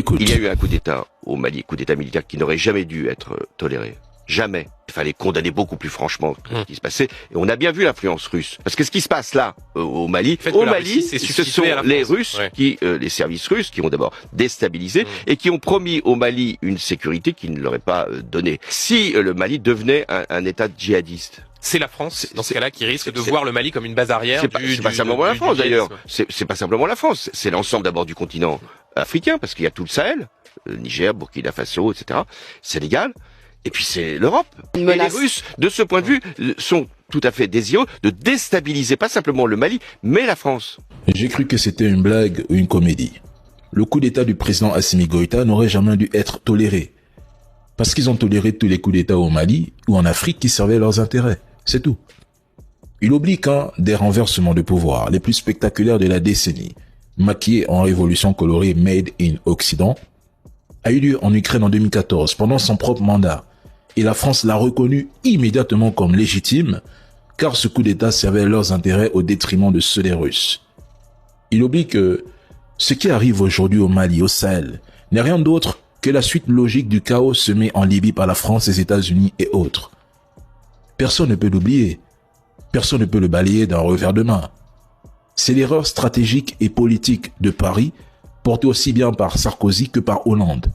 t'écoute. Il y a eu un coup d'État au Mali, coup d'État militaire qui n'aurait jamais dû être toléré. Jamais. Il fallait condamner beaucoup plus franchement ce qui se passait. Et on a bien vu l'influence russe. Parce que ce qui se passe là, au Mali, ce sont les Russes les services russes qui ont d'abord déstabilisé et qui ont promis au Mali une sécurité qu'ils ne leur aient pas donnée. Si le Mali devenait un État djihadiste, c'est la France, dans ce cas-là, qui risque de voir le Mali comme une base arrière. C'est pas simplement la France, d'ailleurs. C'est pas simplement la France. C'est l'ensemble d'abord du continent africain, parce qu'il y a tout le Sahel, Niger, Burkina Faso, etc., Sénégal. Et puis c'est l'Europe. Et les Russes, de ce point de vue, sont tout à fait désireux de déstabiliser pas simplement le Mali, mais la France. J'ai cru que c'était une blague ou une comédie. Le coup d'État du président Assimi Goïta n'aurait jamais dû être toléré. Parce qu'ils ont toléré tous les coups d'État au Mali ou en Afrique qui servaient leurs intérêts. C'est tout. Il oublie qu'un des renversements de pouvoir les plus spectaculaires de la décennie, maquillé en révolution colorée Made in Occident, a eu lieu en Ukraine en 2014 pendant son propre mandat. Et la France l'a reconnu immédiatement comme légitime, car ce coup d'État servait leurs intérêts au détriment de ceux des Russes. Il oublie que ce qui arrive aujourd'hui au Mali, au Sahel, n'est rien d'autre que la suite logique du chaos semé en Libye par la France, les États-Unis et autres. Personne ne peut l'oublier. Personne ne peut le balayer d'un revers de main. C'est l'erreur stratégique et politique de Paris, portée aussi bien par Sarkozy que par Hollande.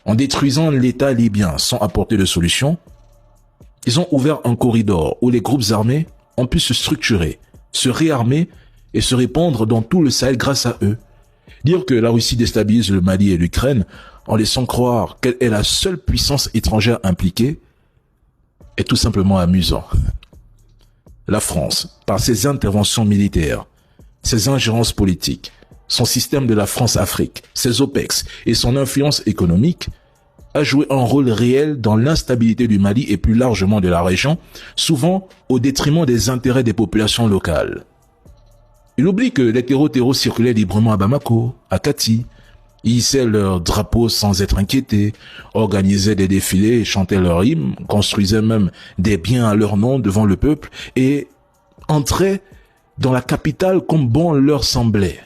En détruisant l'État libyen sans apporter de solution, ils ont ouvert un corridor où les groupes armés ont pu se structurer, se réarmer et se répandre dans tout le Sahel grâce à eux. Dire que la Russie déstabilise le Mali et l'Ukraine en laissant croire qu'elle est la seule puissance étrangère impliquée est tout simplement amusant. La France, par ses interventions militaires, ses ingérences politiques, son système de la France-Afrique, ses OPEX et son influence économique, a joué un rôle réel dans l'instabilité du Mali et plus largement de la région, souvent au détriment des intérêts des populations locales. Il oublie que les terreaux circulaient librement à Bamako, à Kati, hissaient leurs drapeaux sans être inquiétés, organisaient des défilés et chantaient leurs hymnes, construisaient même des biens à leur nom devant le peuple et entraient dans la capitale comme bon leur semblait.